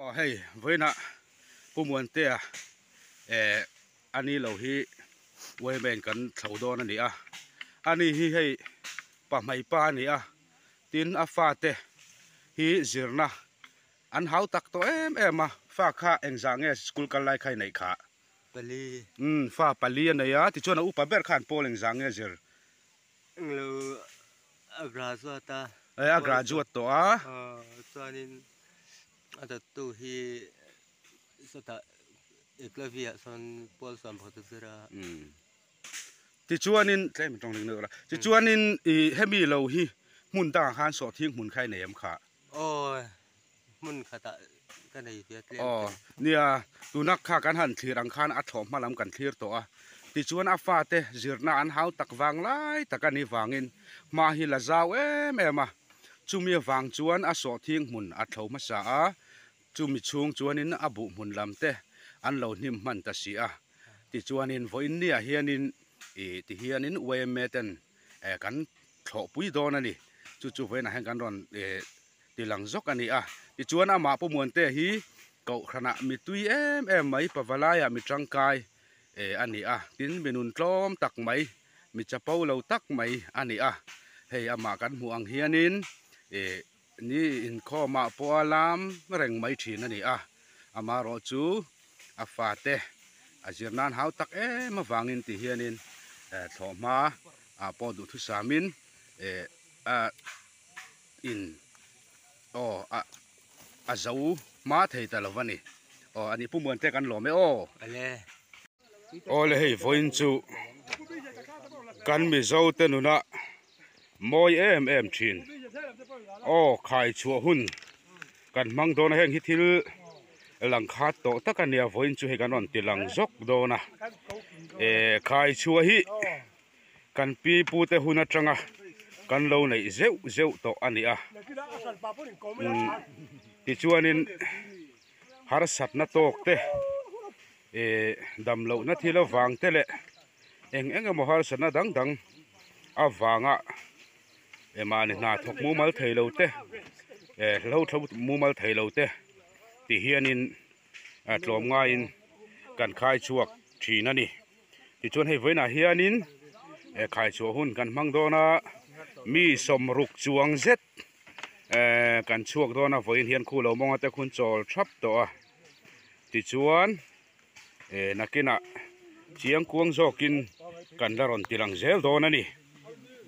Hey, với nè, bố muốn tê anh ấy lâu hi, quay bên cần thầu đo nè anh ấy hi hay, bà mày pa nè tin pha tê, hi zirna, anh háo tắc to em pha kha anh giang nghe school kan lai khai này kha, Pali, pha pali này thì cho nó upa ber khan pol anh giang nghe zir, lu graduate graduate to cho nên ada tu hi sata eklavia son pol son phật zira thì chuan in cái mình trong nữa là thì chuan in hemi lâu hi mun ta han so thiêng mun khai này em kha ôi mun khata cái này việt nia tu nak kha kan han thir ang khan a thom malam kan thir to ti chuan fa te zirna an hau tak wang lai takani wangin ma hi la zaw em chumi wang chuan a so thiêng mun a thoma sa a chumi chung chuanin a bu mun lam te an lo nim man ta si a ti chuanin voin nia hianin ti hianin wemeten kan tho pui don ani chu voina hang kan ron ti lang zok ani ti chuan ama pu muan te hi cậu khana mi tui em mai pavalaya mi trangkai ani tin benun tlom tak mai mi chapau lo tak mai ani hei ama kan mu ang hianin ni in kho ma po alam reng mai thin ani ama ro chu fa te azirnan hau tak ma wangin ti hianin thoma po du thu samin in a zau ma thei ta lovani ani pumuan te kan lo me le hei voin chu kan mi zo te nuna moi em thin khai chua hun kan mang do na heng hi thil lang khat to takania voin chu he kan on ti lang zok do na khai chua hi kan pi pu te hun atanga kan lo nei zeu to ani ti chuanin har sat na tok te dam lo na thila wang te le eng mo har sat na dang awanga mani na thok mu mal thei lo te lo thau mu mal thei lo te ti hianin tlom nga in kan khai chuak thina ni ti chuan hei voina hianin khai chu hun kan mang do na mi som ruk chuang zet kan chuak do na voin hian khu lo monga te khun chol thap to ti chuan nakina chiang kuang zokin kan daron tilang zel do na ni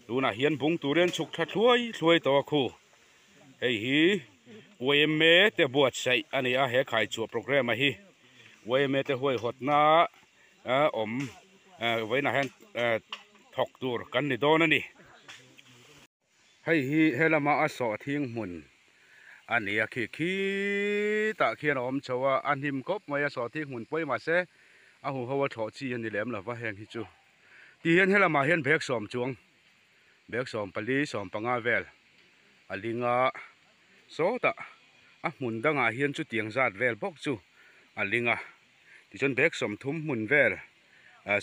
tuna hian bung turen chuk tha thloi to khu hei hi weme te buat sai ani he khai chu program hi weme te hoi hotna om voina hen thok tur kan ni don ani hei hi helama a so thing mun ani khi ta khian om chawa anim kop maya so thing mun poi ma se a hu hawa tho chi ani lem la wa heng hi chu ti hian helama hian bek som chuang bek som pali som panga vel alinga so ta a mun danga hian chu tiang zat vel bok chu alinga ti chon bek som thum mun vel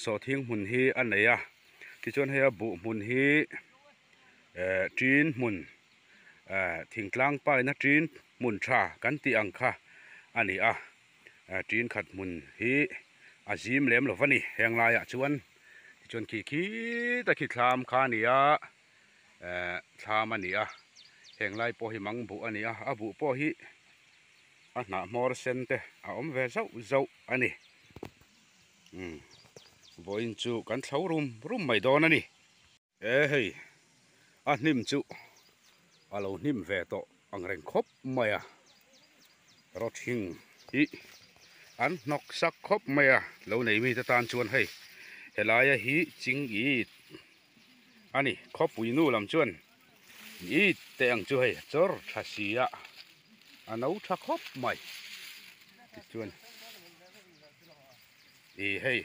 so thing mun hi anaya ti chon he bu mun hi trin mun thingtlang pai na trin mun tha kan ti ang kha ani trin khat mun hi azim lem lovani heng la ya chuan ti chon khi ta khi thlam kha ni thlam ani heng lai po hi mang bu ani a bu po hi na mor sen te om ve zau ani voin chu kan thlau rum mai don ani hei nim chu alo nim ve to ang reng khop maya rot hing hi an nok sak khop maya lo nei mi ta tan chuan hei helaya hi ching i ani khop pui nu lam chuan i te ang chu hei chor thasia anau tha khop mai chuan hei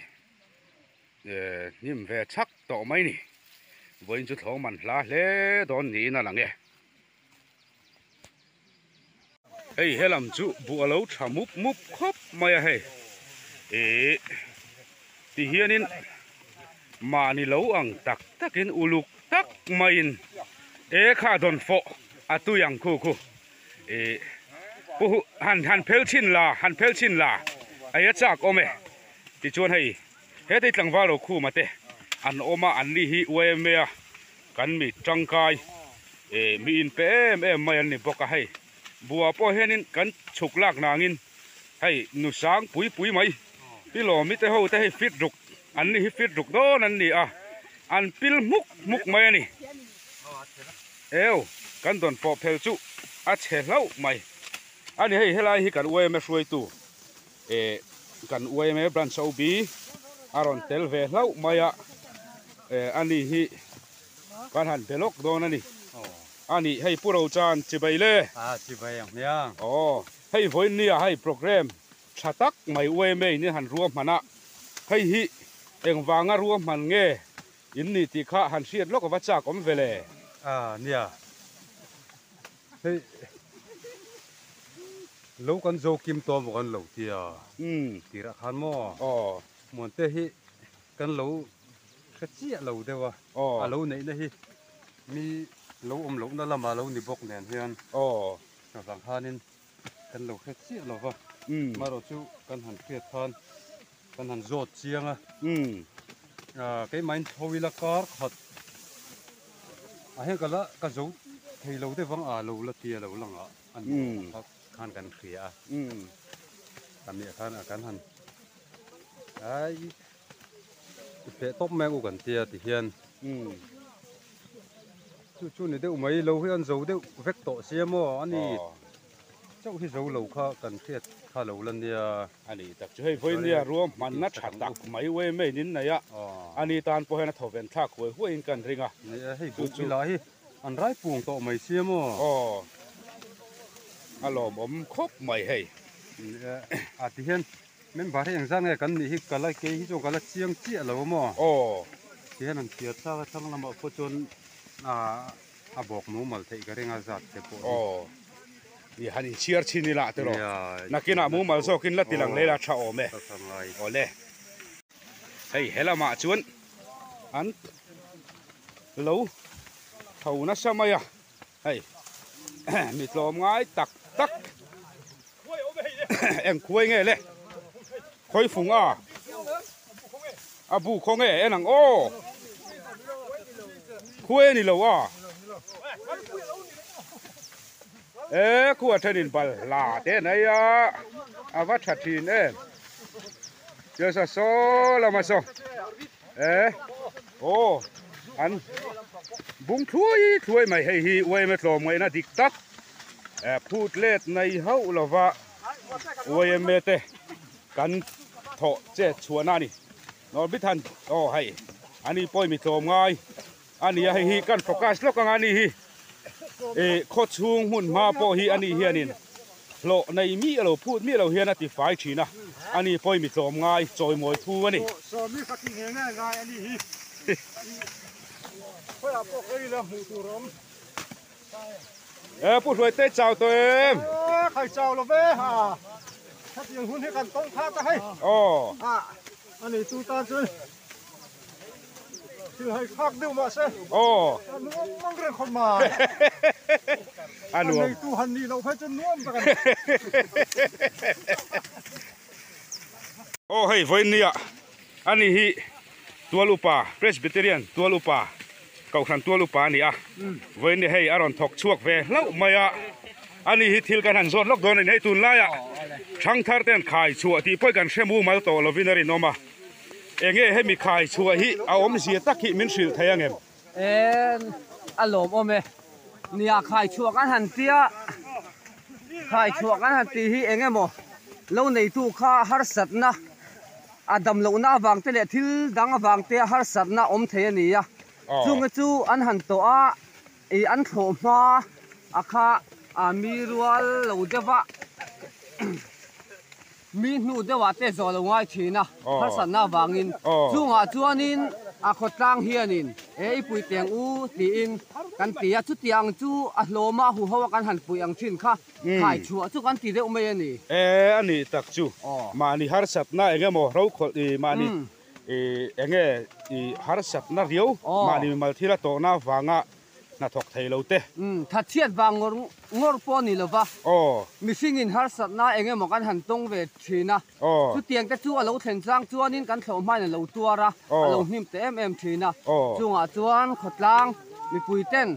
nim ve chak to mai ni voin chu thong man hla hle don ni na lang hei helam chu bu alo tha mup khop mai hei ti hianin mani lo ang takin uluk tak main kha don fo atu yang khu pu han phel chin la ai chak ome ti chuan hei he te tlang walo khu mate an oma an ni hi we me a kan mi tangkai mi in pe em mai an ni boka hei bua po henin kan chuklak nangin hei nu sang pui mai pilo mi te ho te hei fit ruk an ni hi fit ruk don an ni a an pil muk mai ani eo kan don po phel chu a che lau mai ani hei helai hi kan we me hroi tu kan we me branch ob aron tel ve lau maya ani hi kan han belok don ani ani hei puro chan chibai le chibai ang miang hei voin nia hei program thatak mai we me ni han ruam mana hei hi engwanga ruam man nge in ni ti kha han siat lok wa cha kom vele nia hei lâu con dâu kim to một con lẩu thì thì ra khăn mò muốn thế hi con lẩu cái chia lẩu đây à lẩu này đây hi mi lẩu đó là mà lẩu ni bọc nền hiền rồi vàng khan nên con lẩu cái chia lẩu mà rồi chú con hàn kiệt khan con hàn rột chiang cái máy thôi là có thật hay cái dấu thì lẩu đây vắng lẩu là tia lẩu lằng anh khan kan khia kan ni kan han ai pe top me u kan tia ti hian chu ni deu mai lo hian zo deu vek to siamo ani chau hi zo lo kha kan khiat kha lo lan nia ani tak chu hei voi nia ruam man na that tak mai we me nin na ya ani tan po hena thoven thak hoi huin kan ringa hei bu chi la hi an rai puang to mai siamo alom khop mai hei ti hian men bar heng zang nge kan ni hi kala ke hi jo kala chiang chi lo mo ti hian an tia cha thang lama po chon a bok nu mal thei ka renga zat te po ni hani chiar chini la te ro nakina mu mal zo kin la tilang le la tha ome ole hei helama chuan an lo thau na samaya hei mi tlom ngai tak em khuây nghe lệ khói phùng bu không nghe em nàng khuây ni lâu khu trên đỉnh bal là thế này vắt chặt thìn giờ sao số là mà sao anh bung thui mày hay hi quay mày lòm mày na dik tắc phút lết này hậu là vạ quay mày te cắn thọ chết chua na đi nó biết thân hay anh đi bơi mày lòm ngay anh đi hay hi cắn focus lúc anh đi hi khó chung hun ma po hi anh đi hiền nín lộ này mi ở phút mi ở hiền là thì phải chỉ na anh đi bơi mày lòm ngay rồi mồi thu anh đi bút rồi tết chào tụi em. Khai chào là về hả? Thật nhiều hun hết cần tông khác ta hay. Anh ấy tu ta chứ. Chứ hay khác đều mà sẽ. Anh mong rằng không mà. Anh ấy tu hành đi đâu phải chân nuông ta cần. Hey, với nia, anh ấy tua lupa, Presbyterian tua lupa. Cậu khăn tua lupa nè với nè hay aron thọc chuộc về lâu mày anh ấy hít gan hàn zon lóc đòn này tuần lai trăng thar tên khai chùa thì phải gan xem mu mal to là vinari noma em nghe hay mi khai chùa hi ông gì tắc hi min sưu thấy anh em alom ôm nia khai chùa gan hàn tia hi em nghe mo lâu này tu kha har sat na adam lâu na vàng te le thil dang vàng te har sat na thế nia chung chu an han to an tho ma akha mi rual lo dewa mi nu dewa te zo lo ngai thina har san na wangin chunga chuanin khotlang hianin ipui teng u ti in kan tia chu tiang chu a hloma hu hawa kan han pui ang thin kha khai chua chu kan ti de umei ani ani tak chu ma ni har sat na enge mo ro khol ma ni enge har sat na riu ma ni mal thila to na wanga na thok thei lo te that thiat wang ngor po ni lova missing in har sat na enge mo kan han tong ve thina chu tiang te chu alo thlen chang chuanin kan thlo mai lo tuara alo hnim te em thina chunga chuan khotlang mi pui ten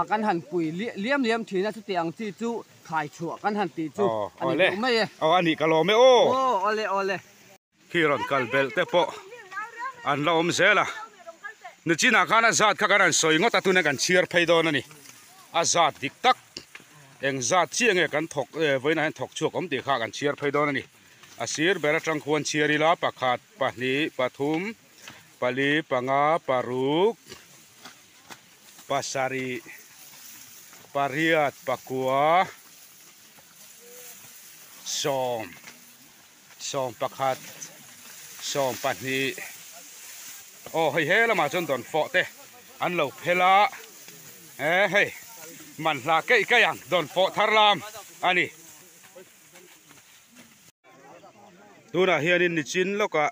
kan han pui liam thina chu tiang chi chu khai chua kan han ti chu ani mai ani ka lo me ole khiron kal bel te po an la om zela nu china khana zat kha kan soi ngot atuna kan chiar phei don ani a zat dik tak eng zat chiang e kan thok voina han thok chuak om ti kha kan chiar phei don ani a sir bera tang khon chiari la pakhat pahni pathum pali panga paruk pasari pariat pakua som pakhat som pahni hei he lama chon don fo te an lo phela hei man la ke yang don fo tharlam ani tuna hianin ni chin loka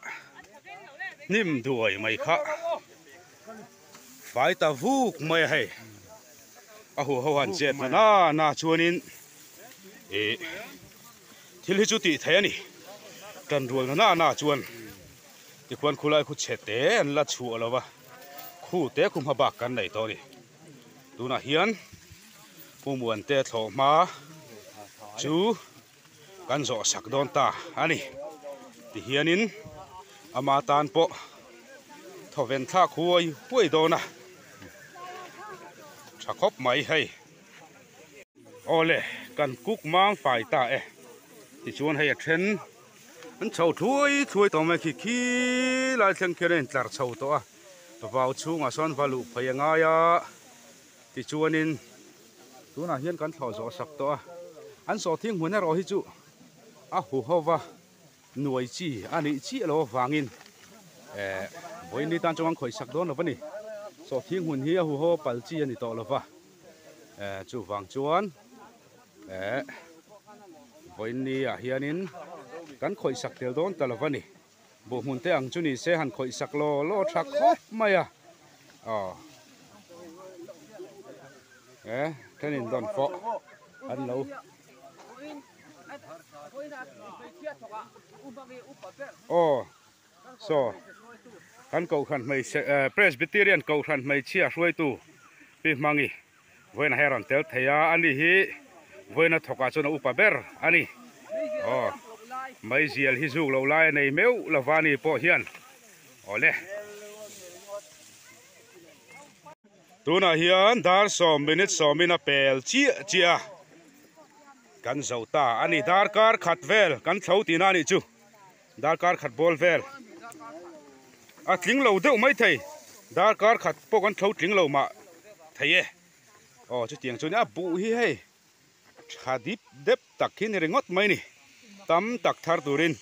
nim duai mai kha fai ta vuk mai hei a hu ho han jet na chuanin thil hi chu ti thai ani kan rual na chuan ti khuan khulai khu chete an la chu alawa khu te khum habak kan nei to ni tuna hian humuan te thlo ma chu kan zo sak don ta ani ti hianin ama tan po thoven tha khuai huai dona thakop mai hei ole kan kuk mang fai ta ti chuan hei a then an chau thui to mai khi lai thlang keren tlar chau to a vào chung a son valu phayanga ya ti chuanin tuna hian kan thlo zo sak to a an so thing huna ro hi chu a hu howa nuai chi ani chi lo wangin boini tan chong khoi sak don lovani so thing hun hi a hu ho pal chi ani to lova chu wang chuan boini a hianin kan khoi sak tel don talovani bo mun te ang chuni se han khoi sak lo thak khop maya kanin don fo an lo so kan ko khan mai presbyterian ko khan mai chia ruai tu pi mangi voina heron tel theya ani hi voina thoka chona upaber ani mai zial hi zuk lo lai nei meu lawani po hian ole tuna hian dar som minute somina pel chia kan zauta ani dar kar khat vel kan thau ti na ni chu dar kar khat bol vel a tling lo deuh mai thei dar kar khat po kan thau tling lo ma thei chu tiang chu na bu hi hei khadip dep takhin ringot mai ni tam tak thar turin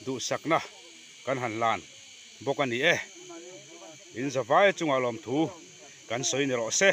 du sakna kan han lan bokani in zawai chunga lom thu kan soi ni ro se